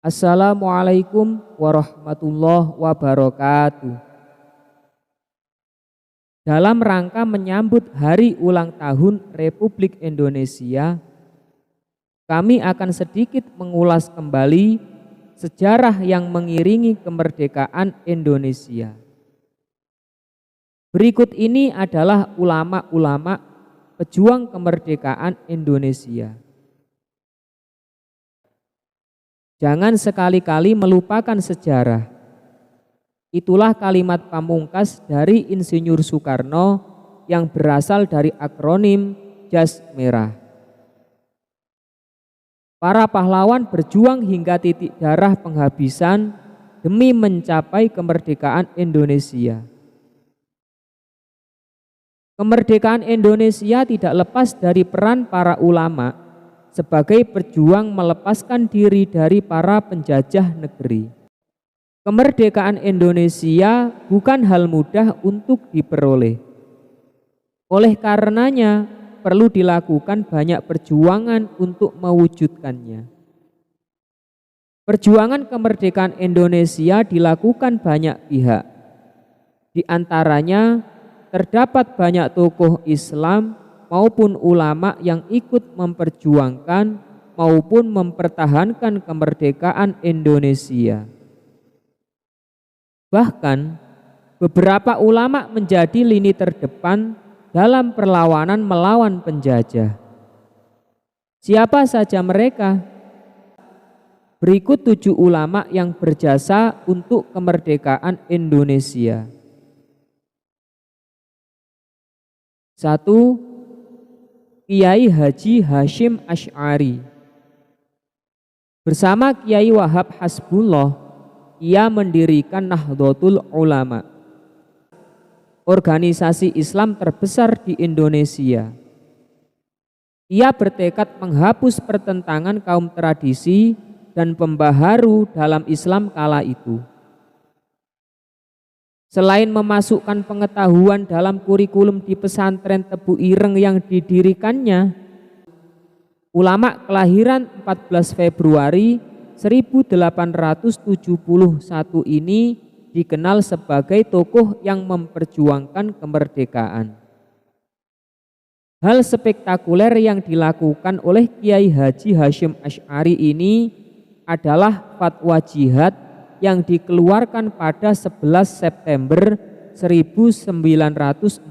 Assalamualaikum warahmatullahi wabarakatuh. Dalam rangka menyambut Hari Ulang Tahun Republik Indonesia, kami akan sedikit mengulas kembali sejarah yang mengiringi kemerdekaan Indonesia. Berikut ini adalah ulama-ulama pejuang kemerdekaan Indonesia. Jangan sekali-kali melupakan sejarah. Itulah kalimat pamungkas dari Insinyur Soekarno yang berasal dari akronim Jas Merah. Para pahlawan berjuang hingga titik darah penghabisan demi mencapai kemerdekaan Indonesia. Kemerdekaan Indonesia tidak lepas dari peran para ulama sebagai pejuang melepaskan diri dari para penjajah negeri. Kemerdekaan Indonesia bukan hal mudah untuk diperoleh. Oleh karenanya, perlu dilakukan banyak perjuangan untuk mewujudkannya. Perjuangan kemerdekaan Indonesia dilakukan banyak pihak. Di antaranya, terdapat banyak tokoh Islam maupun ulama yang ikut memperjuangkan maupun mempertahankan kemerdekaan Indonesia. Bahkan, beberapa ulama menjadi lini terdepan dalam perlawanan melawan penjajah. Siapa saja mereka? Berikut 7 ulama yang berjasa untuk kemerdekaan Indonesia. 1. Kiai Haji Hasyim Asy'ari. Bersama Kiai Wahab Hasbullah, ia mendirikan Nahdlatul Ulama, organisasi Islam terbesar di Indonesia. Ia bertekad menghapus pertentangan kaum tradisi dan pembaharu dalam Islam kala itu. Selain memasukkan pengetahuan dalam kurikulum di pesantren Tebu Ireng yang didirikannya, ulama kelahiran 14 Februari 1871 ini dikenal sebagai tokoh yang memperjuangkan kemerdekaan. Hal spektakuler yang dilakukan oleh Kiai Haji Hasyim Asy'ari ini adalah fatwa jihad yang dikeluarkan pada 11 September 1945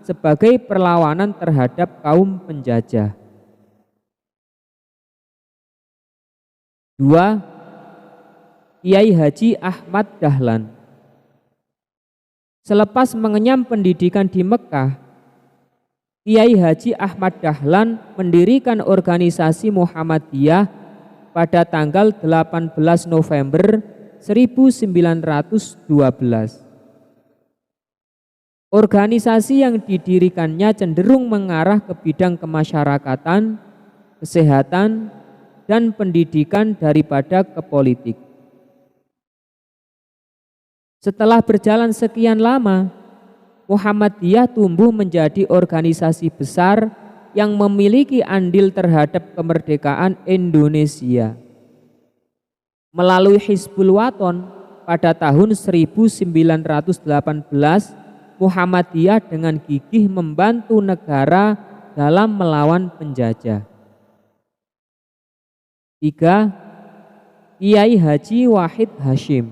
sebagai perlawanan terhadap kaum penjajah. 2. Kiai Haji Ahmad Dahlan. Selepas mengenyam pendidikan di Mekah, Kiai Haji Ahmad Dahlan mendirikan organisasi Muhammadiyah pada tanggal 18 November 1912. Organisasi yang didirikannya cenderung mengarah ke bidang kemasyarakatan, kesehatan, dan pendidikan daripada ke politik. Setelah berjalan sekian lama, Muhammadiyah tumbuh menjadi organisasi besar yang memiliki andil terhadap kemerdekaan Indonesia. Melalui Hizbul Wathan pada tahun 1918, Muhammadiyah dengan gigih membantu negara dalam melawan penjajah. 3. Kiai Haji Wahid Hasyim.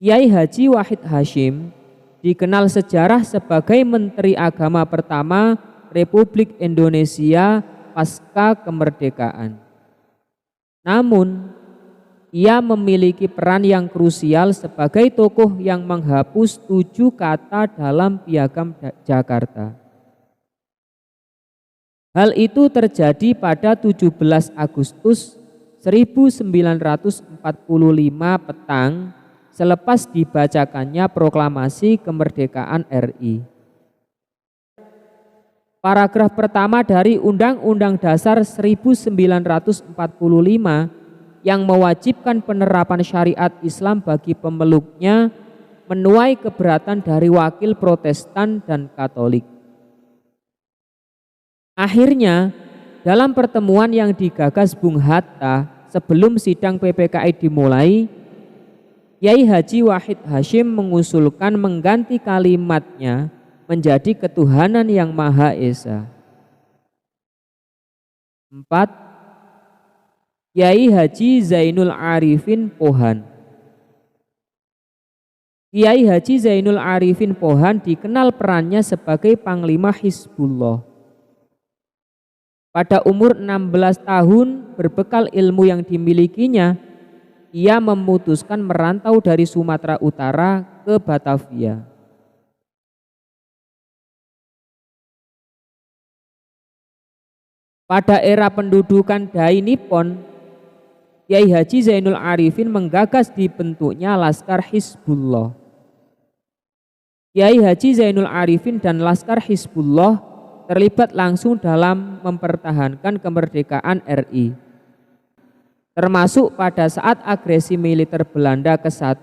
Kiai Haji Wahid Hasyim dikenal sejarah sebagai Menteri Agama pertama Republik Indonesia pasca kemerdekaan. Namun, ia memiliki peran yang krusial sebagai tokoh yang menghapus 7 kata dalam Piagam Jakarta. Hal itu terjadi pada 17 Agustus 1945 petang selepas dibacakannya proklamasi kemerdekaan RI. Paragraf pertama dari Undang-Undang Dasar 1945 yang mewajibkan penerapan syariat Islam bagi pemeluknya menuai keberatan dari wakil Protestan dan Katolik. Akhirnya, dalam pertemuan yang digagas Bung Hatta sebelum sidang PPKI dimulai, Kiai Haji Wahid Hasyim mengusulkan mengganti kalimatnya menjadi ketuhanan yang Maha Esa. 4. Kiai Haji Zainul Arifin Pohan. Kiai Haji Zainul Arifin Pohan dikenal perannya sebagai Panglima Hizbullah. Pada umur 16 tahun, berbekal ilmu yang dimilikinya, ia memutuskan merantau dari Sumatera Utara ke Batavia. Pada era pendudukan Dai Nippon, Kiai Haji Zainul Arifin menggagas dibentuknya Laskar Hizbullah. Kiai Haji Zainul Arifin dan Laskar Hizbullah terlibat langsung dalam mempertahankan kemerdekaan RI, termasuk pada saat agresi militer Belanda ke-1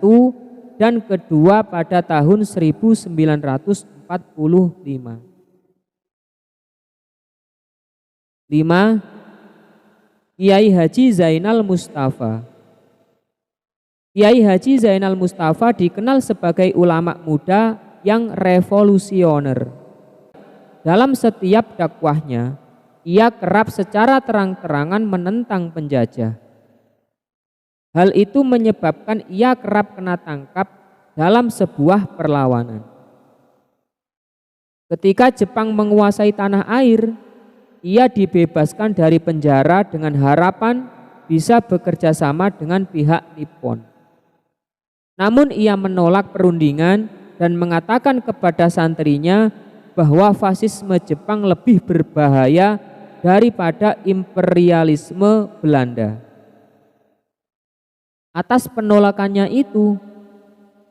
dan kedua pada tahun 1945. 5. Kiai Haji Zainal Mustafa. Kiai Haji Zainal Mustafa dikenal sebagai ulama muda yang revolusioner. Dalam setiap dakwahnya, ia kerap secara terang-terangan menentang penjajah. Hal itu menyebabkan ia kerap kena tangkap dalam sebuah perlawanan. Ketika Jepang menguasai tanah air, ia dibebaskan dari penjara dengan harapan bisa bekerja sama dengan pihak Nippon. Namun ia menolak perundingan dan mengatakan kepada santrinya bahwa fasisme Jepang lebih berbahaya daripada imperialisme Belanda. Atas penolakannya itu,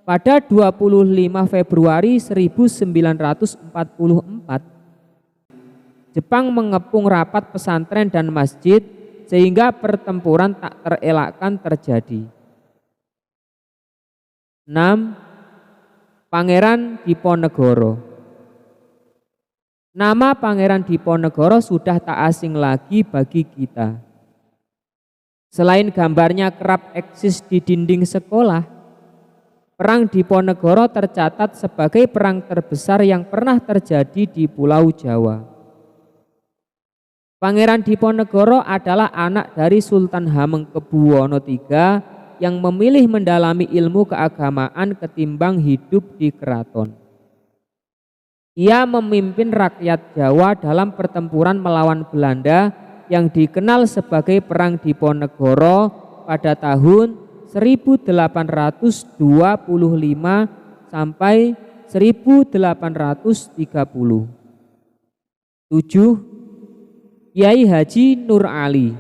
pada 25 Februari 1944, Jepang mengepung rapat pesantren dan masjid sehingga pertempuran tak terelakkan terjadi. 6. Pangeran Diponegoro. Nama Pangeran Diponegoro sudah tak asing lagi bagi kita. Selain gambarnya kerap eksis di dinding sekolah, Perang Diponegoro tercatat sebagai perang terbesar yang pernah terjadi di Pulau Jawa. Pangeran Diponegoro adalah anak dari Sultan Hamengkubuwono III yang memilih mendalami ilmu keagamaan ketimbang hidup di keraton. Ia memimpin rakyat Jawa dalam pertempuran melawan Belanda yang dikenal sebagai Perang Diponegoro pada tahun 1825 sampai 1830. 7. Kiai Haji Nur Ali.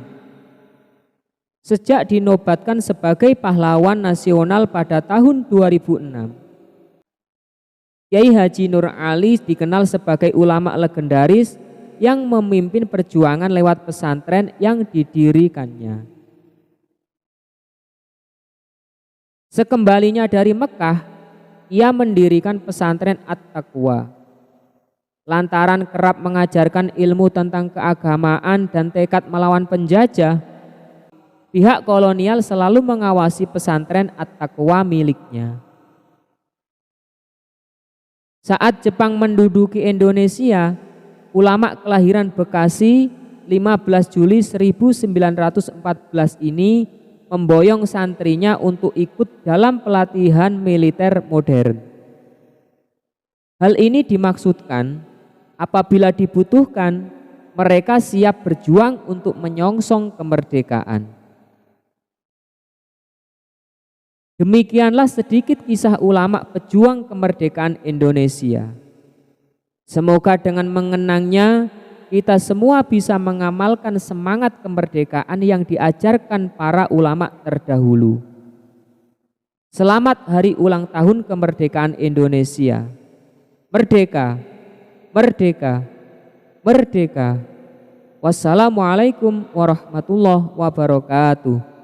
Sejak dinobatkan sebagai pahlawan nasional pada tahun 2006, Kiai Haji Nur Ali dikenal sebagai ulama legendaris yang memimpin perjuangan lewat pesantren yang didirikannya. Sekembalinya dari Mekah, ia mendirikan pesantren At-Taqwa. Lantaran kerap mengajarkan ilmu tentang keagamaan dan tekad melawan penjajah, pihak kolonial selalu mengawasi pesantren At-Taqwa miliknya. Saat Jepang menduduki Indonesia, ulama kelahiran Bekasi 15 Juli 1914 ini memboyong santrinya untuk ikut dalam pelatihan militer modern. Hal ini dimaksudkan apabila dibutuhkan, mereka siap berjuang untuk menyongsong kemerdekaan. Demikianlah sedikit kisah ulama pejuang kemerdekaan Indonesia. Semoga dengan mengenangnya, kita semua bisa mengamalkan semangat kemerdekaan yang diajarkan para ulama terdahulu. Selamat Hari Ulang Tahun Kemerdekaan Indonesia. Merdeka, merdeka, merdeka. Wassalamualaikum warahmatullahi wabarakatuh.